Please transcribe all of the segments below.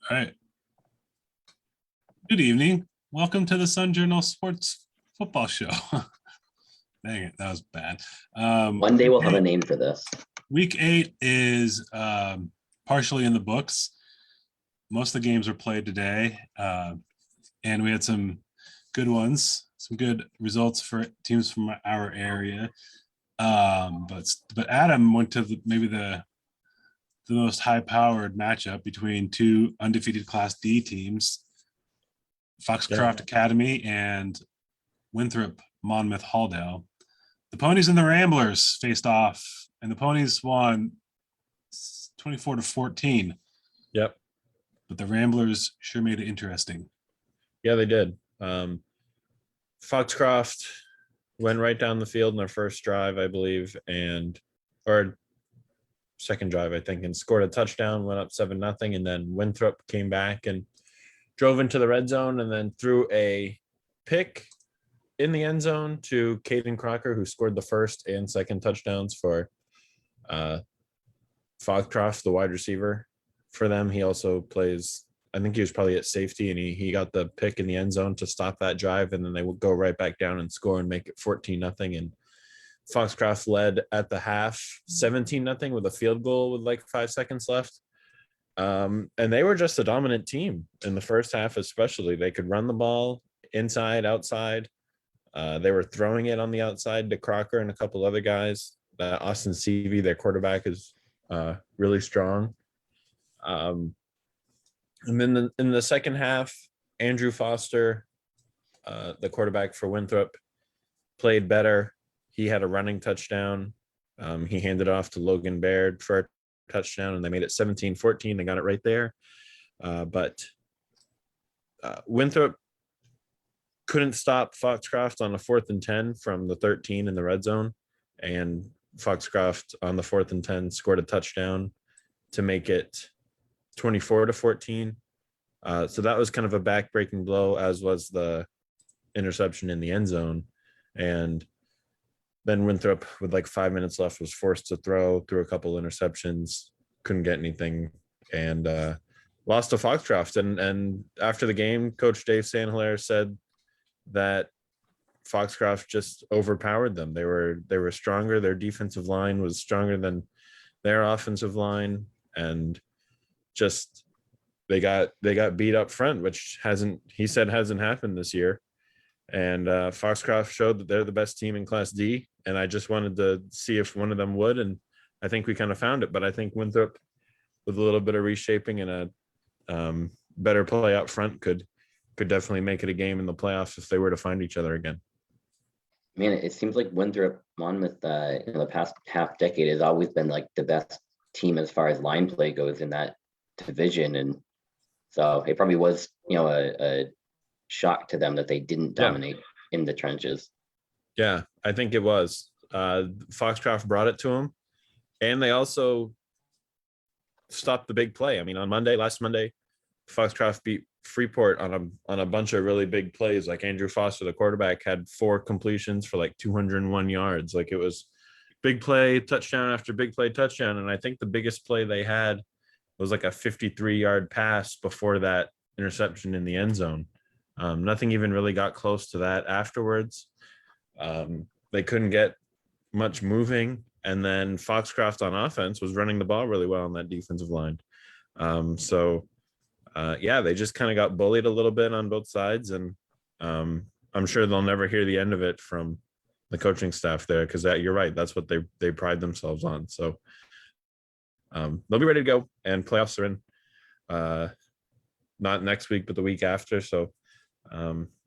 All right. Good evening. Welcome to the Sun Journal Sports Football Show. Dang it, that was bad. One day we'll have a name for this. Week 8 is partially in the books. Most of the games were played today, and we had some good ones, some good results for teams from our area. But Adam went to maybe the most high-powered matchup between two undefeated Class D teams, Foxcroft Academy and Winthrop Monmouth Halldale. The Ponies and the Ramblers faced off, and the Ponies won 24-14. Yep. But the Ramblers sure made it interesting. Yeah, they did. Foxcroft went right down the field in their first drive, I believe, or second drive, I think, and scored a touchdown, went up 7-0, and then Winthrop came back and drove into the red zone and then threw a pick in the end zone to Caden Crocker, who scored the first and second touchdowns for Foxcroft, the wide receiver for them. He also plays, I think he was probably at safety, and he got the pick in the end zone to stop that drive, and then they would go right back down and score and make it 14-0. And Foxcroft led at the half 17-0 with a field goal with like 5 seconds left. And they were just a dominant team in the first half, especially. They could run the ball inside, outside. They were throwing it on the outside to Crocker and a couple other guys. Austin Seavey, their quarterback, is really strong. And then in the second half, Andrew Foster, the quarterback for Winthrop, played better. He had a running touchdown. He handed off to Logan Baird for a touchdown, and they made it 17-14. They got it right there. But Winthrop couldn't stop Foxcroft on a 4th and 10 from the 13 in the red zone. And Foxcroft on the 4th and 10 scored a touchdown to make it 24-14. So that was kind of a back-breaking blow, as was the interception in the end zone. And then Winthrop, with like 5 minutes left, was forced to throw a couple interceptions, couldn't get anything, and lost to Foxcroft. And after the game, Coach Dave Sanhilaire said that Foxcroft just overpowered them. They were stronger. Their defensive line was stronger than their offensive line, and just they got beat up front, which hasn't happened this year. And Foxcroft showed that they're the best team in Class D, and I just wanted to see if one of them would, and I think we kind of found it. But I think Winthrop, with a little bit of reshaping and a better play out front, could definitely make it a game in the playoffs if they were to find each other again. Man, it seems like Winthrop Monmouth in the past half decade has always been like the best team as far as line play goes in that division, and so it probably was a shock to them that they didn't dominate in the trenches. Yeah, I think it was. Foxcroft brought it to them, and they also stopped the big play. I mean, last Monday, Foxcroft beat Freeport on a bunch of really big plays. Like Andrew Foster, the quarterback, had 4 completions for like 201 yards. Like, it was big play, touchdown after big play, touchdown. And I think the biggest play they had was like a 53-yard pass before that interception in the end zone. Nothing even really got close to that afterwards. They couldn't get much moving. And then Foxcroft on offense was running the ball really well on that defensive line. They just kind of got bullied a little bit on both sides. And I'm sure they'll never hear the end of it from the coaching staff there, because you're right. That's what they pride themselves on. So they'll be ready to go, and playoffs are in not next week, but the week after. So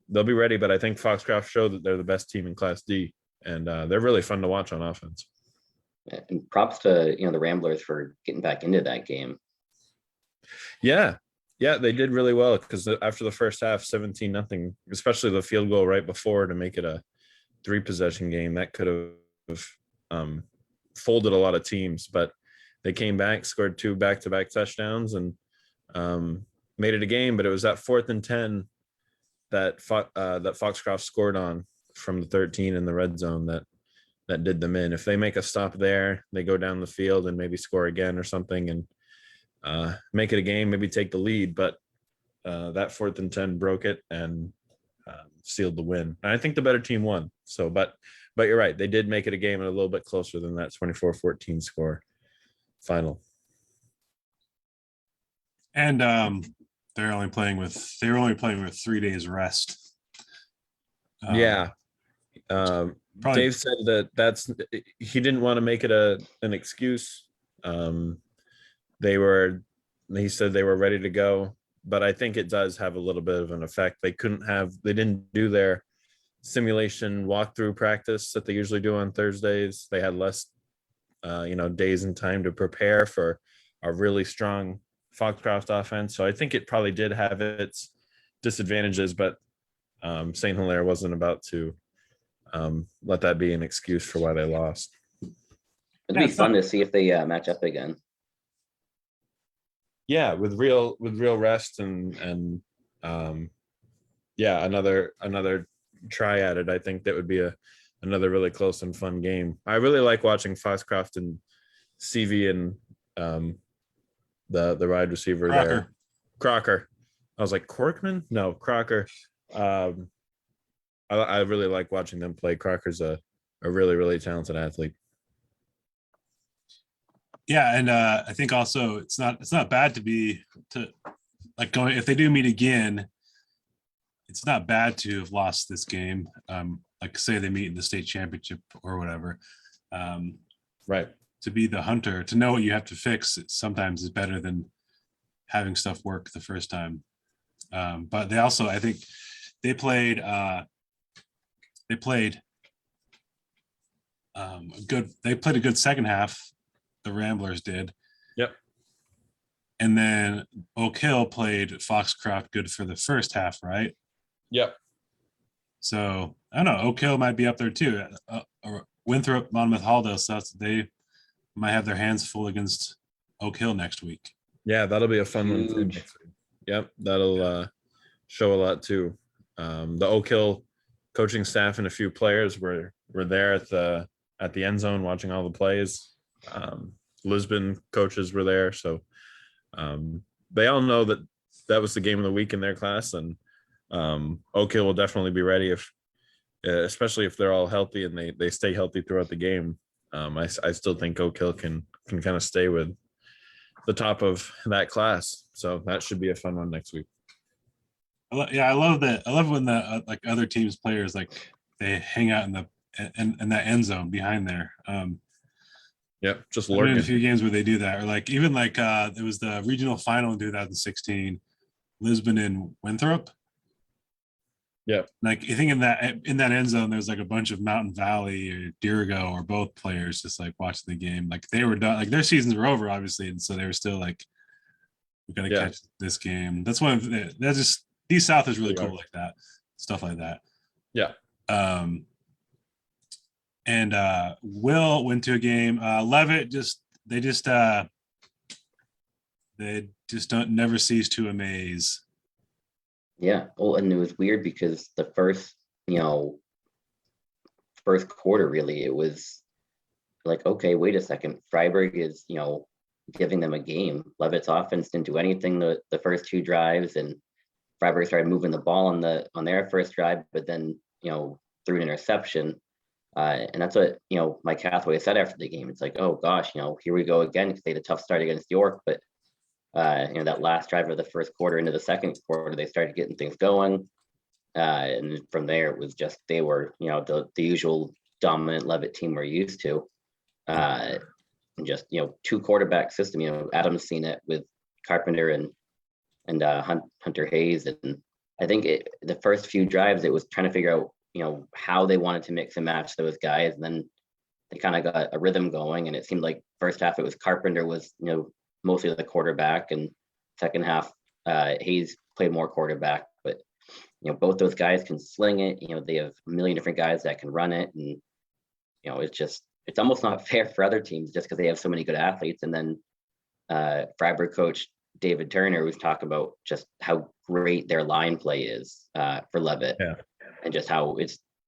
they'll be ready, but I think Foxcroft showed that they're the best team in Class D, and they're really fun to watch on offense. And props to the Ramblers for getting back into that game. Yeah, they did really well, because after the first half, 17-0, especially the field goal right before to make it a 3-possession game, that could have folded a lot of teams. But they came back, scored 2 back-to-back touchdowns, and made it a game. But it was that 4th and 10 that Foxcroft scored on from the 13 in the red zone that did them in. If they make a stop there, they go down the field and maybe score again or something, and make it a game, maybe take the lead, but that 4th and 10 broke it and sealed the win. And I think the better team won. So, but you're right. They did make it a game and a little bit closer than that 24-14 score final. And they were only playing with 3 days rest. Yeah. Probably, Dave said he didn't want to make it an excuse. He said they were ready to go, but I think it does have a little bit of an effect. They didn't do their simulation walkthrough practice that they usually do on Thursdays. They had less, days and time to prepare for a really strong Foxcroft offense. So I think it probably did have its disadvantages, but St. Hilaire wasn't about to let that be an excuse for why they lost. It'd be fun to see if they match up again. Yeah, with real rest and another try at it. I think that would be another really close and fun game. I really like watching Foxcroft and CV and the wide receiver there. Crocker. I was like, Corkman? No, Crocker. I really like watching them play. Crocker's a really, really talented athlete. Yeah, and I think also it's not bad to going if they do meet again. It's not bad to have lost this game. Like say they meet in the state championship or whatever. Right. To be the hunter, to know what you have to fix, sometimes is better than having stuff work the first time. But they also, I think, they played a good second half. The Ramblers did. Yep. And then Oak Hill played Foxcroft good for the first half, right? Yep. So I don't know. Oak Hill might be up there too. Winthrop, Monmouth, Halldale, so they might have their hands full against Oak Hill next week. Yeah, that'll be a fun one. For next week. Yep, that'll show a lot too. The Oak Hill coaching staff and a few players were there at the end zone watching all the plays. Lisbon coaches were there, so they all know that was the game of the week in their class, and Oak Hill will definitely be ready especially if they're all healthy and they stay healthy throughout the game. I still think Oak Hill can kind of stay with the top of that class, so that should be a fun one next week. I love that. I love when the other teams' players they hang out in that end zone behind there. Yep, just I've been lurking. in a few games where they do that, or even it was the regional final in 2016, Lisbon and Winthrop. Yeah, I think in that end zone, there's a bunch of Mountain Valley or Dirigo or both players just watching the game. They were done, their seasons were over, obviously, and so they were still we're gonna catch this game. That's just East South is really cool like that, stuff like that. Yeah. And Will went to a game. Levitt they don't never cease to amaze. Yeah. Oh, and it was weird because the first quarter, really, it was okay, wait a second. Freiburg is, giving them a game. Levitt's offense didn't do anything the first two drives, and Freiburg started moving the ball on their first drive, but then, threw an interception. And that's what, Mike Hathaway said after the game. It's oh gosh, here we go again, because they had a tough start against York, but that last drive of the first quarter into the second quarter, they started getting things going. And from there, it was just, they were, the usual dominant Levitt team we're used to. And just, two quarterback system, Adam's seen it with Carpenter and Hunter Hayes. And I think the first few drives, it was trying to figure out, how they wanted to mix and match those guys. And then they kind of got a rhythm going. And it seemed like first half, it was Carpenter was, mostly the quarterback, and second half, Hayes played more quarterback. But, both those guys can sling it. They have a million different guys that can run it. And, it's almost not fair for other teams just because they have so many good athletes. And then Freiburg coach David Turner was talking about just how great their line play is for Levitt. Yeah. And just how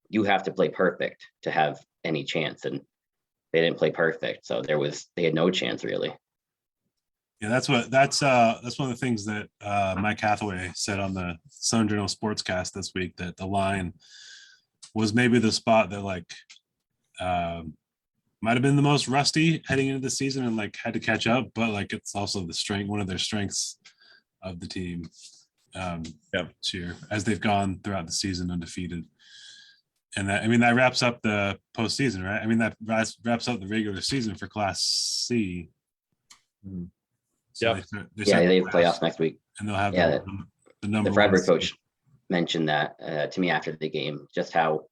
you have to play perfect to have any chance. And they didn't play perfect. So they had no chance, really. Yeah, that's one of the things that Mike Hathaway said on the Sun Journal Sportscast this week, that the line was maybe the spot that like might have been the most rusty heading into the season and like had to catch up, but like it's also one of their strengths of the team this year, as they've gone throughout the season undefeated. And that, I mean, that wraps up the postseason, right? I mean, that wraps up the regular season for Class C. So they have playoffs next week, and they'll have the number. The Freiburg coach mentioned that to me after the game, just how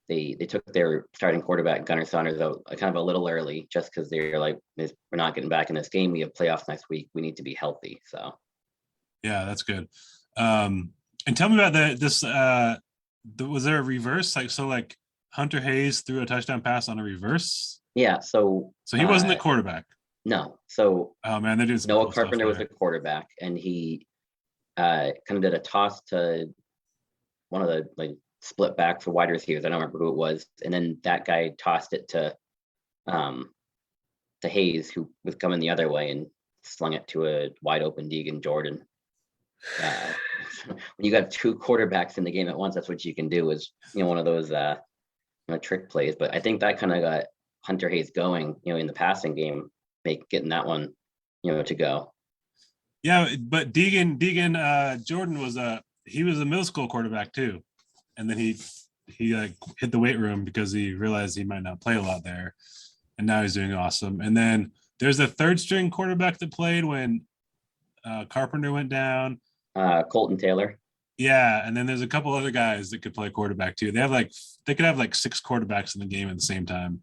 they took their starting quarterback Gunnar Saunders out kind of a little early, just because they're like, we're not getting back in this game. We have playoffs next week. We need to be healthy. So yeah, that's good. And tell me about this. Was there a reverse? Like Hunter Hayes threw a touchdown pass on a reverse. Yeah. So he wasn't the quarterback. No. So oh man, they're doing Noah cool Carpenter was the quarterback, and he kind of did a toss to one of the like split back for wide receivers. I don't remember who it was, and then that guy tossed it to Hayes, who was coming the other way, and slung it to a wide open Deegan Jordan. When you got two quarterbacks in the game at once, that's what you can do, is one of those trick plays. But I think that kind of got Hunter Hayes going, in the passing game, getting that one to go. Yeah, but Deegan Jordan was a middle school quarterback too, and then he like hit the weight room because he realized he might not play a lot there, and now he's doing awesome. And then there's a third string quarterback that played when Carpenter went down. Colton Taylor. Yeah, and then there's a couple other guys that could play quarterback too. They could have like 6 quarterbacks in the game at the same time.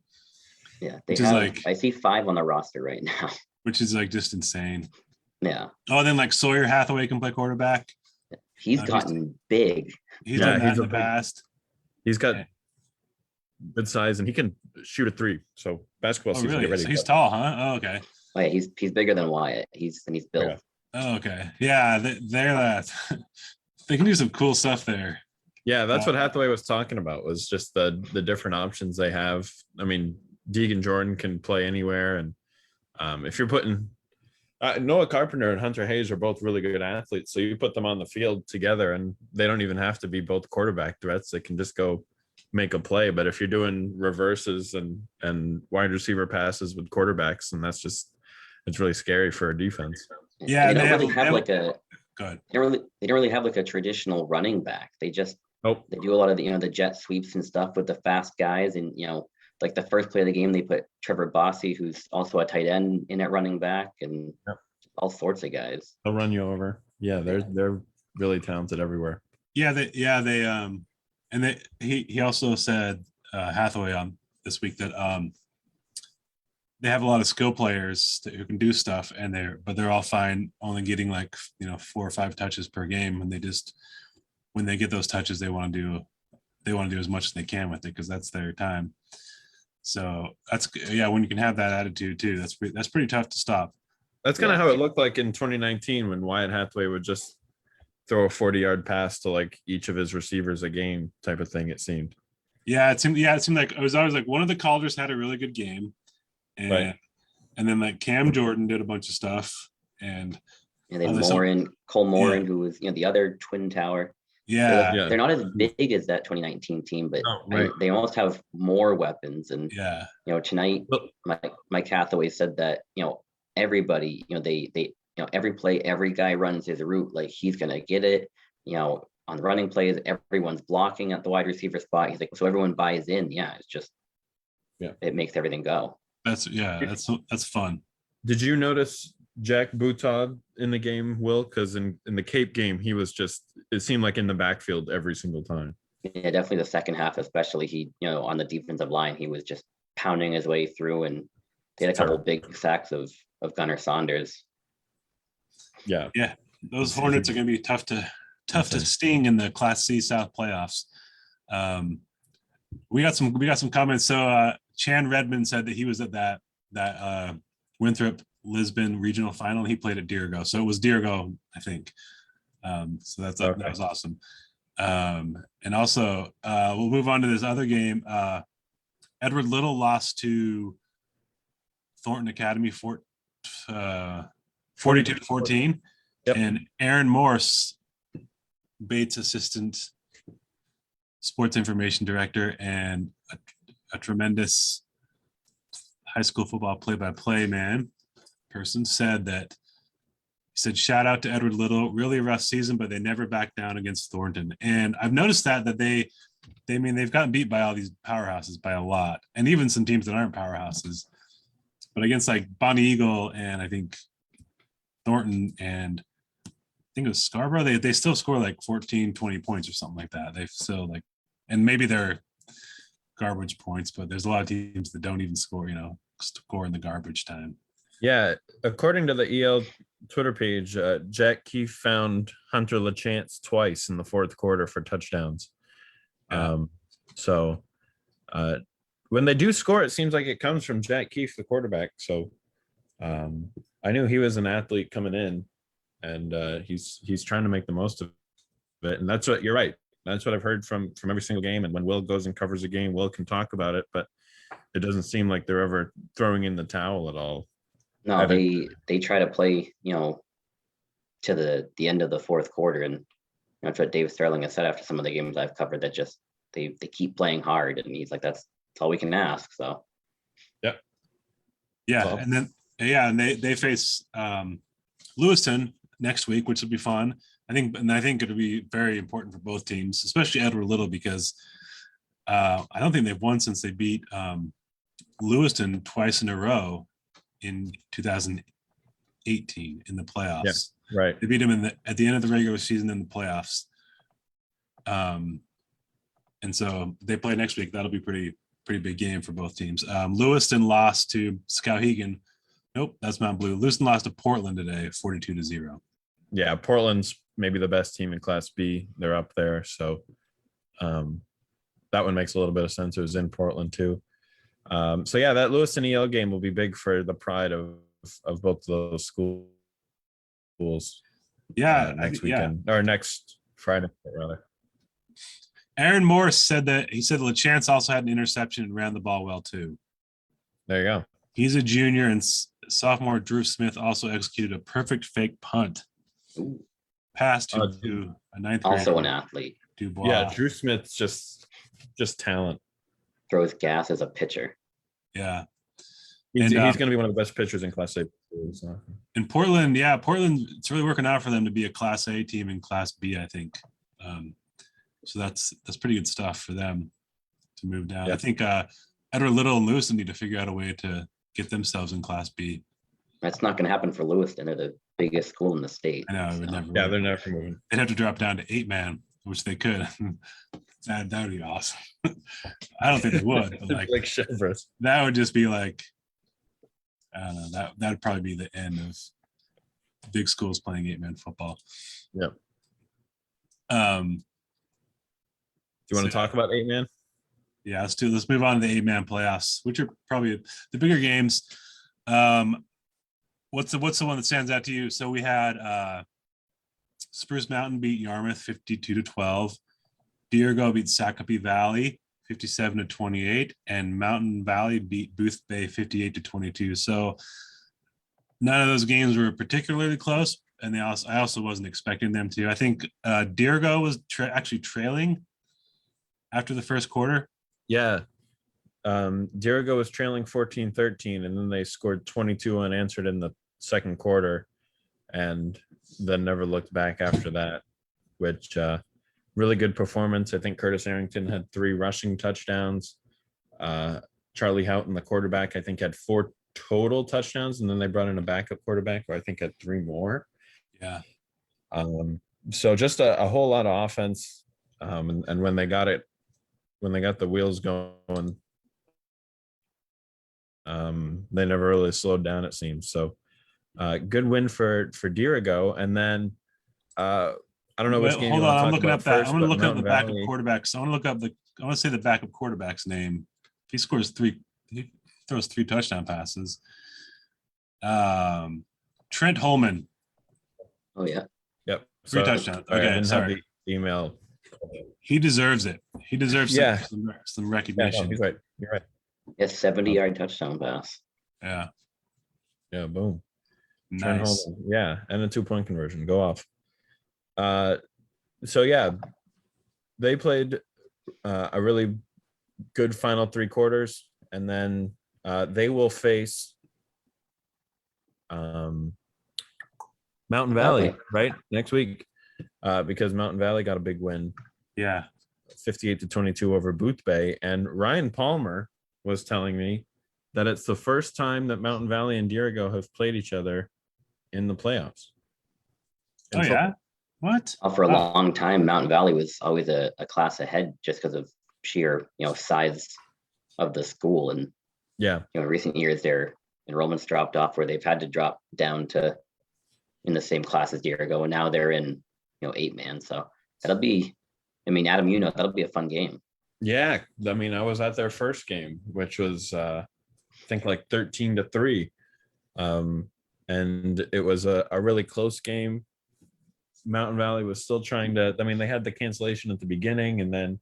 Yeah, I see 5 on the roster right now, which is like just insane. Yeah. Oh, then like Sawyer Hathaway can play quarterback. He's gotten big. He's done that in the past. He's got good size and he can shoot a 3. So basketball season. Really? Get ready. So he's tall, huh? Oh, okay. Oh, yeah, he's bigger than Wyatt. He's built. Yeah. Oh, okay. Yeah, they're that. They can do some cool stuff there. Yeah, that's what Hathaway was talking about, was just the different options they have. I mean, Deegan Jordan can play anywhere, and if you're putting Noah Carpenter and Hunter Hayes are both really good athletes, so you put them on the field together, and they don't even have to be both quarterback threats. They can just go make a play. But if you're doing reverses and wide receiver passes with quarterbacks, and it's really scary for a defense. Yeah, they don't really have like a. Good. They don't really have like a traditional running back. They just they do a lot of the jet sweeps and stuff with the fast guys, and like the first play of the game, they put Trevor Bossy, who's also a tight end, in at running back, and all sorts of guys. They'll run you over. Yeah, they're really talented everywhere. He also said Hathaway on this week that they have a lot of skill players who can do stuff, and they're all fine only getting like 4 or 5 touches per game, and when they get those touches, they want to do as much as they can with it because that's their time. So when you can have that attitude too, that's pretty tough to stop. That's kind of how it looked like in 2019 when Wyatt Hathaway would just throw a 40-yard pass to like each of his receivers a game type of thing. It seemed. Yeah, it seemed like it was always like one of the Calder's had a really good game. And then like Cam Jordan did a bunch of stuff, and then Cole Morin, who was the other twin tower. They're not as big as that 2019 team, but they almost have more weapons. And tonight, Mike Hathaway said that everybody, they every play, every guy runs his route like he's gonna get it. On the running plays, everyone's blocking at the wide receiver spot. He's like, so everyone buys in. It's just it makes everything go. That's fun. Did you notice Jack Boutad in the game, Will? Because in the Cape game, he was it seemed like in the backfield every single time. Yeah, definitely the second half, especially he, on the defensive line, he was just pounding his way through, and they had a couple big sacks of Gunnar Saunders. Yeah. Those Hornets are going to be tough to sting in the Class C South playoffs. We got some comments. So Chan Redmond said that he was at that Winthrop Lisbon regional final. He played at Dirigo, so it was Dirigo, I think. So that was awesome. And also we'll move on to this other game. Edward Little lost to Thornton Academy 42-14. Yep. And Aaron Morse, Bates assistant sports information director and a tremendous high school football play-by-play person, said, shout out to Edward Little, really rough season, but they never backed down against Thornton. And I've noticed that they've gotten beat by all these powerhouses by a lot, and even some teams that aren't powerhouses. But against like Bonnie Eagle and I think Thornton and I think it was Scarborough, they still score like 14, 20 points or something like that. They've still like, and maybe they're garbage points, but there's a lot of teams that don't even score in the garbage time. Yeah, according to the EL Twitter page, Jack Keefe found Hunter LaChance twice in the fourth quarter for touchdowns. Yeah. When they do score, it seems like it comes from Jack Keefe, the quarterback. So I knew he was an athlete coming in, and he's trying to make the most of it. And that's what you're right. That's what I've heard from every single game. And when Will goes and covers a game, Will can talk about it, but it doesn't seem like they're ever throwing in the towel at all. No, they try to play, to the end of the fourth quarter, and that's what Dave Sterling has said after some of the games I've covered, that just they keep playing hard, and he's like, that's all we can ask. So Yep. Yeah, Well, and they face Lewiston next week, which will be fun. I think it'll be very important for both teams, especially Edward Little, because I don't think they've won since they beat Lewiston twice in a row in 2018 in the playoffs. Yeah, right. They beat him at the end of the regular season in the playoffs. And so they play next week. That'll be pretty big game for both teams. Lewiston lost to Skowhegan. Nope, that's Mount Blue. Lewiston lost to Portland today, 42-0. Yeah, Portland's maybe the best team in Class B. They're up there, so that one makes a little bit of sense. It was in Portland too. So yeah, that Lewiston EL game will be big for the pride of both of those schools. Yeah, next weekend or next Friday rather. Aaron Morris said LaChance also had an interception and ran the ball well too. There you go. He's a junior, and sophomore Drew Smith also executed a perfect fake punt. Ooh. Pass to a ninth grader. Also an athlete. Dubois. Yeah, Drew Smith's just talent. Throws gas as a pitcher. Yeah. He's going to be one of the best pitchers in Class A. So. In Portland, it's really working out for them to be a Class A team in Class B, I think. So that's pretty good stuff for them to move down. Yeah. I think Edward Little and Lewiston need to figure out a way to get themselves in Class B. That's not going to happen for Lewiston. They're the biggest school in the state. I know, it would never. Yeah, they're never moving. They'd have to drop down to 8-man, which they could. That would be awesome. I don't think they would, but like Chevrolet. That would just be like, I don't know. That would probably be the end of big schools playing 8-man football. Yep. Do you want to talk about 8-man? Yeah, let's move on to the 8-man playoffs, which are probably the bigger games. What's the one that stands out to you? So we had Spruce Mountain beat Yarmouth 52-12. Deergo beat Sacopee Valley 57-28, and Mountain Valley beat Booth Bay 58-22. So none of those games were particularly close, and I also wasn't expecting them to. I think Deergo was actually trailing after the first quarter. Yeah. Deergo was trailing 14-13, and then they scored 22 unanswered in the second quarter, and then never looked back after that, which really good performance. I think Curtis Arrington had 3 rushing touchdowns. Charlie Houghton, the quarterback, I think had 4 total touchdowns, and then they brought in a backup quarterback who I think had 3 more. Yeah. So just a whole lot of offense. And when they got the wheels going, they never really slowed down, it seems. So good win for Deergo. And then I don't know which game. Hold on, I'm looking up that. First, I'm going to look up the backup Valley. quarterbacks. I want to say the backup quarterback's name. If he scores 3, he throws 3 touchdown passes. Trent Holman. Oh yeah. Yep. 3 touchdowns. I Okay, didn't sorry. have the email. He deserves it. He deserves some Yeah, recognition. no, he's right. You're right. Yes, 70-yard touchdown pass. Yeah. Yeah, boom. Trent Nice. Holden, yeah, and a 2-point conversion. Go off. So yeah, they played a really good final 3 quarters, and then they will face Mountain Valley right next week because Mountain Valley got a big win, Yeah. 58-22 over Booth Bay, and Ryan Palmer was telling me that it's the first time that Mountain Valley and Dirigo have played each other in the playoffs. Oh yeah. What? For a Wow. long time, Mountain Valley was always a class ahead just because of sheer, size of the school. And Yeah, in recent years, their enrollments dropped off where they've had to drop down to in the same class as Dirigo, and now they're in 8-man. So that'll be, Adam, that'll be a fun game. yeah. I mean, I was at their first game, which was I think like 13-3, and it was a really close game. Mountain Valley was still trying to. I mean, they had the cancellation at the beginning, and then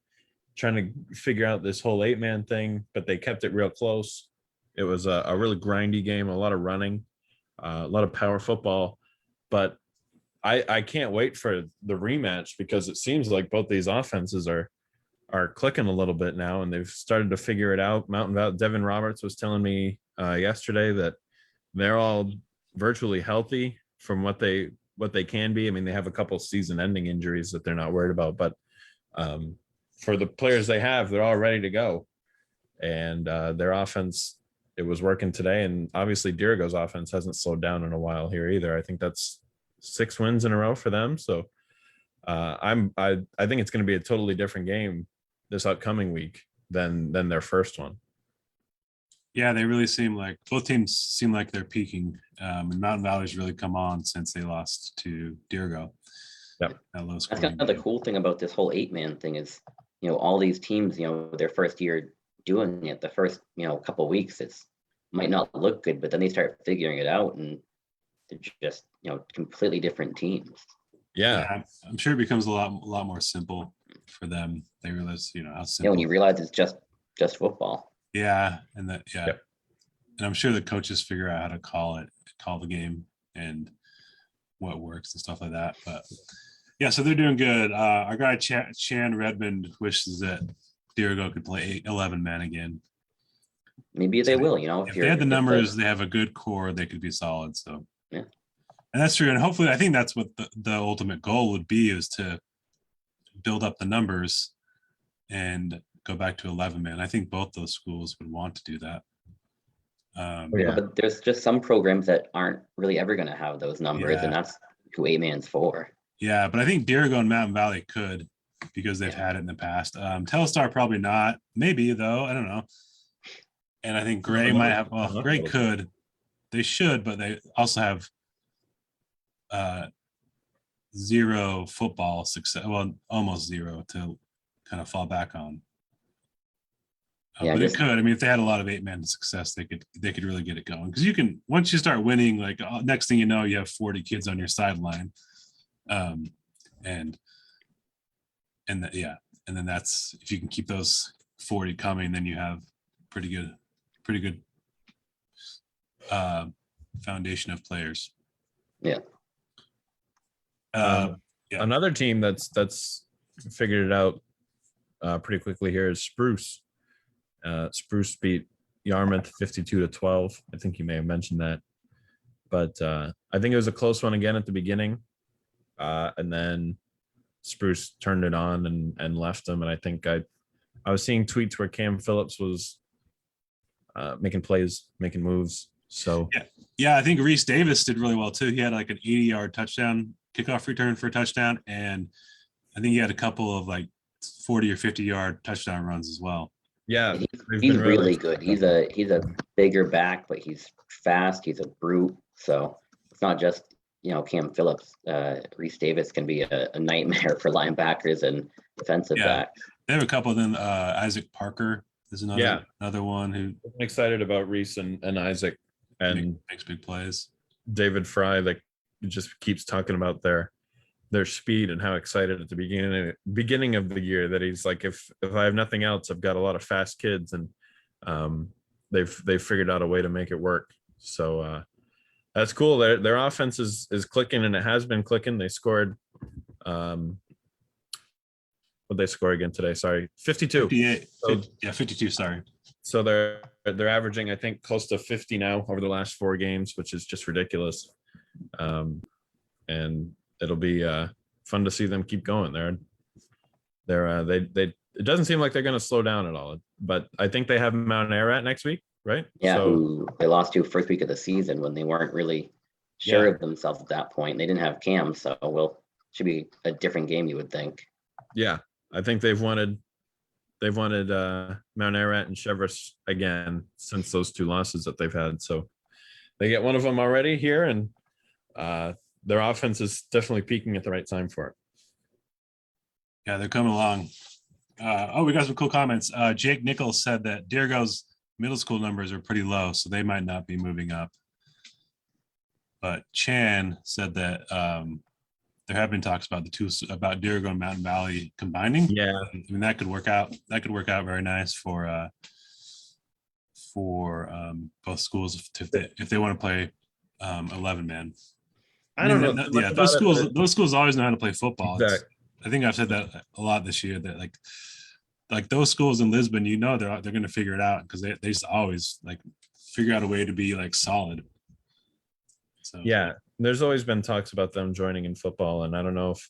trying to figure out this whole 8-man thing, but they kept it real close. It was a really grindy game, a lot of running, a lot of power football, but I can't wait for the rematch because it seems like both these offenses are clicking a little bit now, and they've started to figure it out. Mountain Valley, Devin Roberts was telling me yesterday that they're all virtually healthy from what they can be. I mean, they have a couple season-ending injuries that they're not worried about, but for the players they have, they're all ready to go. And their offense, it was working today. And obviously Dirigo's offense hasn't slowed down in a while here either. I think that's 6 wins in a row for them. So I think it's going to be a totally different game this upcoming week than their first one. Yeah, they really seem like both teams seem like they're peaking. And Mountain Valley's really come on since they lost to Dirigo. Yep. That's kind of the cool thing about this whole 8-man thing is, all these teams, their first year doing it, the first, couple of weeks, it's might not look good, but then they start figuring it out and they're just, completely different teams. Yeah. I'm sure it becomes a lot more simple for them. They realize, how simple. When you realize it's just football. Yeah, and that Yep. And I'm sure the coaches figure out how to call the game and what works and stuff like that. But yeah, so they're doing good. Our guy Chan Redmond wishes that Dirigo could play 11 men again. Maybe they will. If they had the numbers, they have a good core. They could be solid. So yeah, and that's true. And hopefully, I think that's what the ultimate goal would be, is to build up the numbers and go back to 11 man. I think both those schools would want to do that. But there's just some programs that aren't really ever going to have those numbers, and that's who 8-man's for. Yeah, but I think Dirigo and Mountain Valley could, because they've had it in the past. Telstar probably not. Maybe though. I don't know. And I think Gray might have. Well, Gray could. They should, but they also have zero football success. Well, almost zero to kind of fall back on. But it could. I mean, if they had a lot of 8-man success, they could really get it going. Because you can, once you start winning, like next thing you know, you have 40 kids on your sideline, and then that's, if you can keep those 40 coming, then you have pretty good foundation of players. Yeah. Another team that's figured it out pretty quickly here is Spruce. Spruce beat Yarmouth 52-12. I think you may have mentioned that, but I think it was a close one again at the beginning, and then Spruce turned it on and left them. And I think I was seeing tweets where Cam Phillips was making plays, making moves. So yeah, I think Reese Davis did really well too. He had like an 80-yard touchdown kickoff return for a touchdown, and I think he had a couple of like 40 or 50-yard touchdown runs as well. Yeah, he's really good. He's a bigger back, but he's fast. He's a brute. So it's not just Cam Phillips. Reese Davis can be a nightmare for linebackers and defensive backs. They have a couple of them. Isaac Parker is another one who. I'm excited about Reese and Isaac, and makes big plays. David Fry, that just keeps talking about their speed and how excited at the beginning of the year that he's like, if I have nothing else, I've got a lot of fast kids, and they've figured out a way to make it work. So That's cool. Their offense is clicking, and it has been clicking. They scored. What they score again today? Sorry, 52. 58. So, 52. Sorry. so they're averaging, I think, close to 50 now over the last 4 games, which is just ridiculous. And it'll be fun to see them keep going. It doesn't seem like they're going to slow down at all. But I think they have Mount Ararat next week, right? Yeah, So, who they lost to first week of the season when they weren't really sure of themselves at that point. They didn't have Cam, so should be a different game, you would think. yeah, I think they've wanted Mount Ararat and Chevrolet again since those 2 losses that they've had. So they get one of them already here, and their offense is definitely peaking at the right time for it. Yeah, they're coming along. We got some cool comments. Jake Nichols said that Dirigo's middle school numbers are pretty low, so they might not be moving up. But Chan said that there have been talks about about Dirigo and Mountain Valley combining. Yeah, I mean, that could work out. That could work out very nice for both schools if they want to play 11-man. I don't know. Yeah, those schools always know how to play football. Exactly. I think I've said that a lot this year. That like those schools in Lisbon, they're going to figure it out because they just always like figure out a way to be like solid. So Yeah, there's always been talks about them joining in football, and I don't know if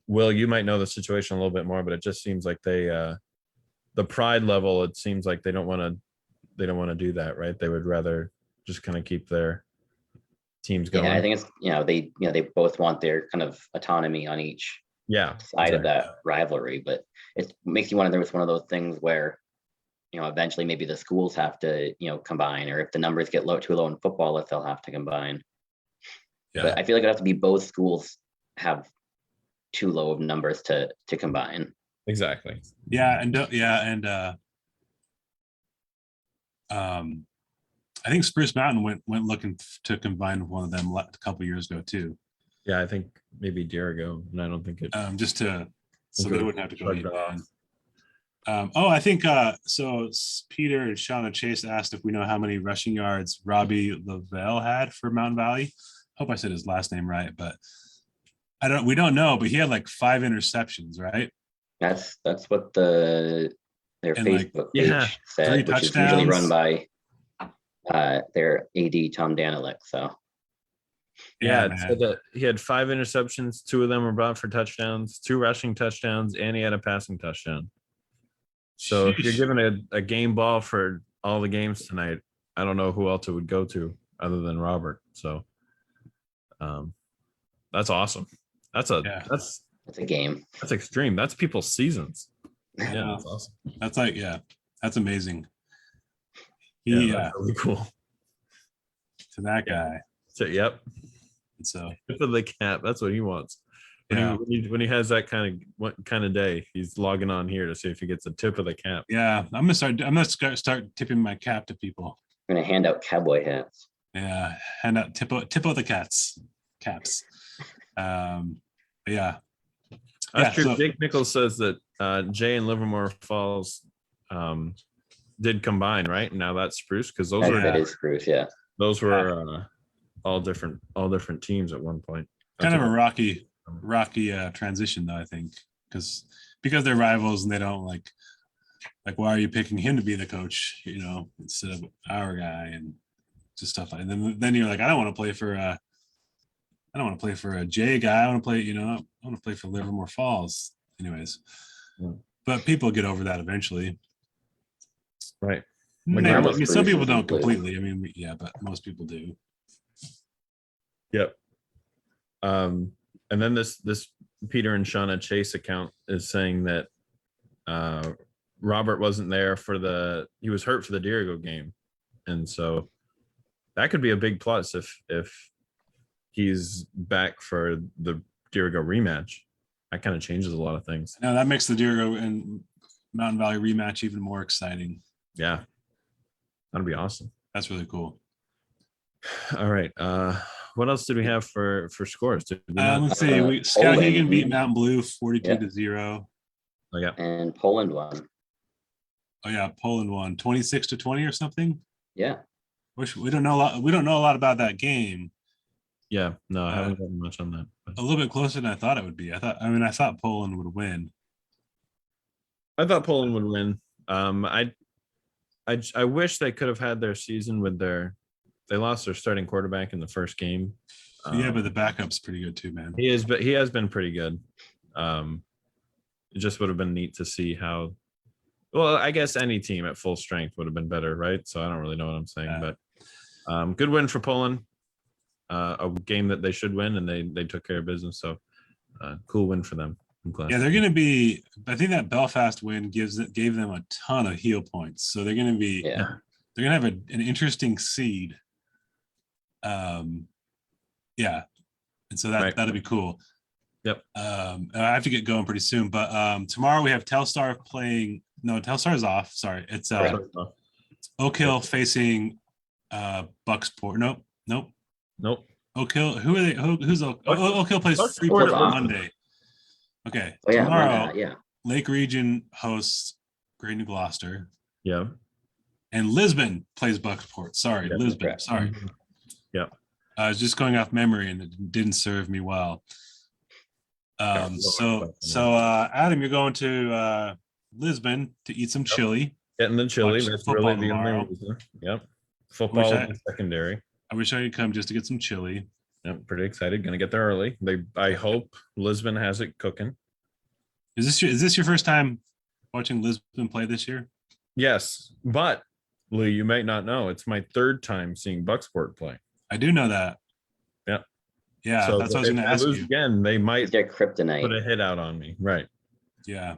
Will, you might know the situation a little bit more, but it just seems like they the pride level, it seems like they don't want to do that, right? They would rather just kind of keep their teams going. Yeah, I think it's they both want their kind of autonomy on each side of that rivalry, but it makes you wonder if it's one of those things where eventually maybe the schools have to combine, or if the numbers get too low in football, if they'll have to combine. Yeah. But I feel like it has to be both schools have too low of numbers to combine. Exactly. I think Spruce Mountain went looking to combine with one of them a couple of years ago too. Yeah, I think maybe Dirigo, and I don't think it. Just to so they wouldn't have to go. Off. I think so. Peter and Shauna Chase asked if we know how many rushing yards Robbie Lavelle had for Mountain Valley. Hope I said his last name right, but we don't know. But he had like 5 interceptions, right? That's what their Facebook page said, which is usually run by their AD Tom Danilek. So it said that he had 5 interceptions. 2 of them were brought for touchdowns, 2 rushing touchdowns, and he had a passing touchdown. So if you're given a game ball for all the games tonight, I don't know who else it would go to other than Robert. So that's awesome. That's a game. That's extreme. That's people's seasons. Yeah, that's awesome. That's amazing. That's really cool. To that guy. So yep. So tip of the cap. That's what he wants. When he has that kind of day, he's logging on here to see if he gets a tip of the cap. Yeah, I'm gonna start tipping my cap to people. I'm gonna hand out cowboy hats. Yeah, hand out tip of the caps. That's true. So, Jake Nichols says that Jay and Livermore Falls did combine, right? Now that's Spruce, because that is Spruce. Yeah, those were all different teams at one point. Kind of a rocky transition though, I think, because they're rivals and they don't like why are you picking him to be the coach, instead of our guy, and just stuff like. And then you're like, I don't want to play for a J guy. I want to play, I want to play for Livermore Falls, anyways. Yeah. But people get over that eventually, right? Some people don't completely. I mean, yeah, but most people do. Yep. And then this Peter and Shauna Chase account is saying that Robert wasn't there he was hurt for the Dirigo game. And so that could be a big plus if he's back for the Dirigo rematch. That kind of changes a lot of things. Now that makes the Dirigo and Mountain Valley rematch even more exciting. Yeah. That'd be awesome. That's really cool. All right. What else did we have for scores? Let's see. Skowhegan beat Mountain Blue 42-0. Oh yeah. And Poland won. Oh yeah, Poland won 26-20 or something. Yeah. We don't know a lot. We don't know a lot about that game. Yeah, no, I haven't gotten much on that. But A little bit closer than I thought it would be. I thought Poland would win. I thought Poland would win. I wish they could have had their season with they lost their starting quarterback in the first game. Yeah, but the backup's pretty good too, man. He has been pretty good. It just would have been neat to see how. Well, I guess any team at full strength would have been better, right? So I don't really know what I'm saying, but good win for Poland. A game that they should win, and they took care of business. So cool win for them. I'm glad. Yeah, they're going to be. I think that Belfast win gave them a ton of heel points. So they're going to be. Yeah. They're going to have an interesting seed. Yeah, and so that'll be cool. Yep. I have to get going pretty soon, but tomorrow we have Telstar playing. No, Telstar's off. Sorry, it's Oak Hill facing Bucksport. Nope. Oak Hill. Who are they? Who's Oak Hill plays Freeport on Monday. Okay. Oh, yeah, Tomorrow, yeah. Lake Region hosts Great New Gloucester, Yeah. and Lisbon plays Bucksport. Sorry, Yeah, Lisbon. correct. Sorry. Yeah. I was just going off memory, and it didn't serve me well. So Adam, you're going to Lisbon to eat some chili. Getting the chili. Watch That's football really the only tomorrow. reason. Yep. Football I- is secondary. I wish I could come just to get some chili. Yep. Pretty excited. Gonna get there early. I hope Lisbon has it cooking. Is this your first time watching Lisbon play this year? Yes, but Lee, you might not know. It's my third time seeing Bucksport play. I do know that. Yep. Yeah, So that's what I was if going to they ask lose you. again. They It's might their put kryptonite. a hit out on me. Right. Yeah.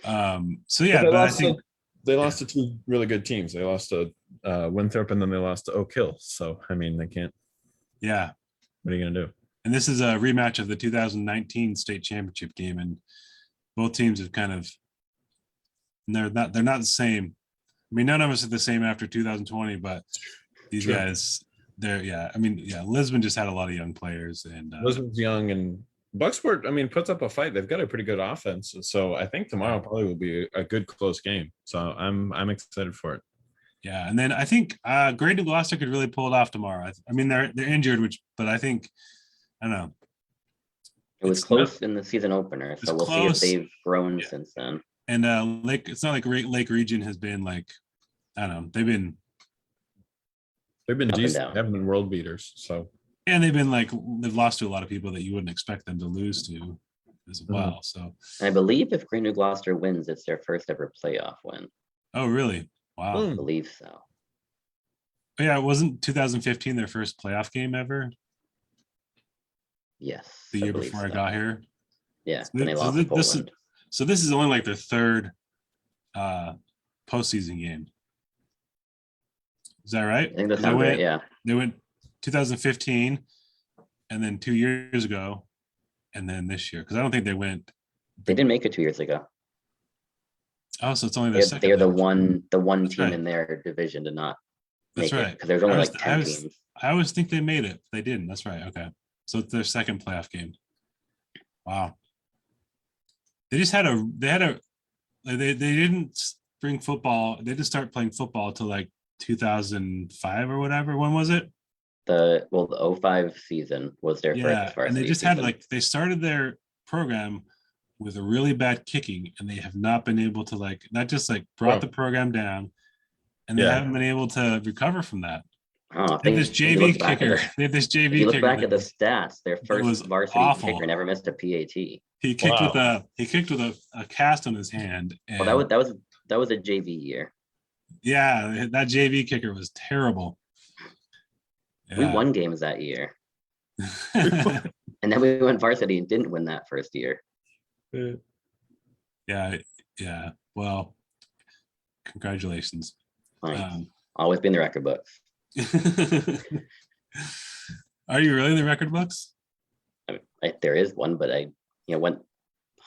So yeah, But but I think they lost to two really good teams. They lost to Winthrop, and then they lost to Oak Hill. So I mean, they can't. yeah, What are you gonna do? and this is a rematch of the 2019 state championship game, and both teams have kind of they're not the same. I mean, none of us are the same after 2020, but these Sure. guys, Lisbon just had a lot of young players, and Lisbon's young, and Bucksport, I mean, puts up a fight. They've got a pretty good offense. So I think tomorrow probably will be a good close game. So I'm excited for it. yeah, and then I think Great New Gloucester could really pull it off tomorrow. I mean, they're injured, but I think I don't know. It was It's close in the season opener, so we'll close. see if they've grown Yeah. since then. And it's not like Lake Region has been like, I don't know, they've been Up and decent. down. They haven't been world beaters. So they've lost to a lot of people that you wouldn't expect them to lose to as well. So And I believe if Great New Gloucester wins, it's their first ever playoff win. oh really? Wow. I believe so. But yeah, it wasn't 2015 their first playoff game ever, Yes. the year believe before I so. got here. Yeah, So and they thi- so lost thi- to this is- Poland. So this is only like their third postseason game. Is that right? I think that They sounds went- right. Yeah. They went 2015 and then 2 years ago and then this year. Because I don't think they went. They didn't make it 2 years ago. Oh, so it's only their second. They're the year. one That's team right. in their division to not That's make it right. because there's only I like was- 10 teams. I always think they made it. They didn't. That's right. Okay. So it's their second playoff game. Wow. They didn't bring football. They didn't start playing football till like 2005 or whatever. When was it? The 05 season was their Yeah. first And they varsity just had season. they started their program with a really bad kicking, and they have not been able to not just brought Wow. the program down, and they Yeah. haven't been able to recover from that. Oh, They have this JV kicker. They have this If JV you look kicker. back at the stats, their was first varsity awful. kicker never missed a PAT. He kicked Wow. with a cast on his hand. And Well, that was a JV year. yeah, that JV kicker was terrible. We Yeah. won games that year, and then we went varsity and didn't win that first year. yeah. Well, congratulations. Fine. Always been the record books. Are you really in the record books? There is one, but I went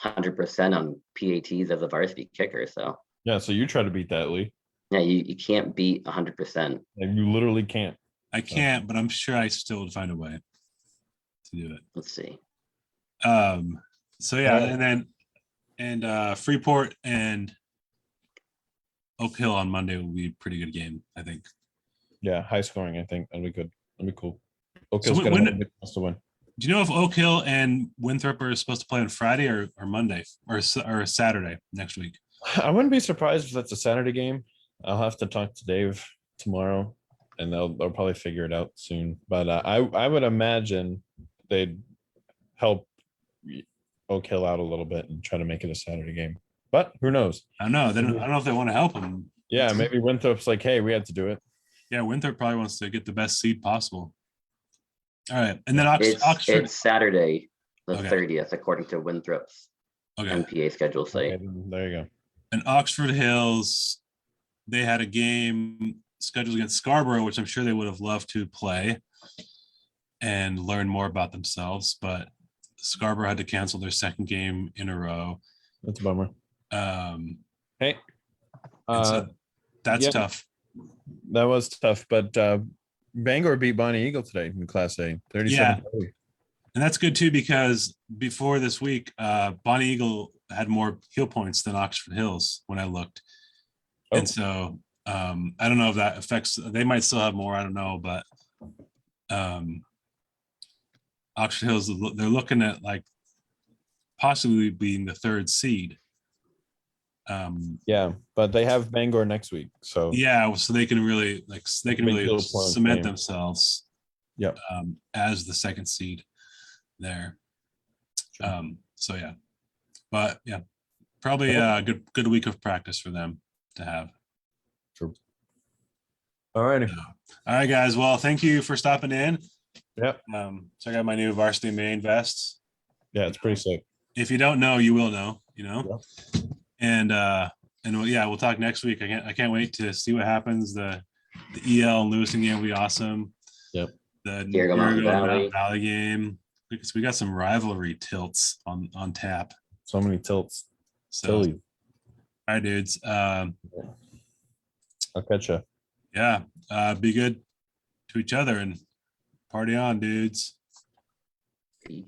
100% on PATs as a varsity kicker. So Yeah. So you try to beat that, Lee. yeah, you can't beat 100%. And you literally can't. I can't, but I'm sure I still would find a way to do it. Let's see. So yeah, and Freeport and Oak Hill on Monday will be a pretty good game, I think. Yeah, high scoring. I think that'd be good. That'd be cool. Oak So Hill's when- gonna when- have a big chance to win. Do you know if Oak Hill and Winthrop are supposed to play on Friday or Monday or Saturday next week? I wouldn't be surprised if that's a Saturday game. I'll have to talk to Dave tomorrow, and they'll probably figure it out soon. But I would imagine they'd help Oak Hill out a little bit and try to make it a Saturday game. But who knows? I don't know. I don't know if they want to help them. Yeah, maybe Winthrop's like, hey, we had to do it. Yeah, Winthrop probably wants to get the best seed possible. All right, and then It's Oxford. Saturday, the Okay. 30th, according to Winthrop's Okay, MPA schedule Okay, site. then there you go. and Oxford Hills, they had a game scheduled against Scarborough, which I'm sure they would have loved to play and learn more about themselves, but Scarborough had to cancel their second game in a row. That's a bummer. Um, Hey, and so that's yeah. tough. that was tough, but Bangor beat Bonnie Eagle today in Class A, 37. And that's good too, because before this week, Bonnie Eagle had more heel points than Oxford Hills when I looked. Oh. And so I don't know if that affects, they might still have more, I don't know, but Oxford Hills, they're looking at like possibly being the third seed. Yeah, but they have Bangor next week, so Yeah, so they can really Big deal point cement game. themselves Yep. as the second seed there. So yeah, but yeah, probably a good week of practice for them to have. all righty. All right, guys. Well, thank you for stopping in. Yep. Check out my new Varsity Main vest. Yeah, it's pretty sick. If you don't know, you will know. You know. Yep. And we'll talk next week. I can't wait to see what happens. The EL and Lewiston game will be awesome. Yep. The Deergo Mountain Valley. Valley game, because we got some rivalry tilts on tap. So many tilts. So Tilly. all right, dudes. I'll catch you. Yeah, be good to each other and party on, dudes. Peace.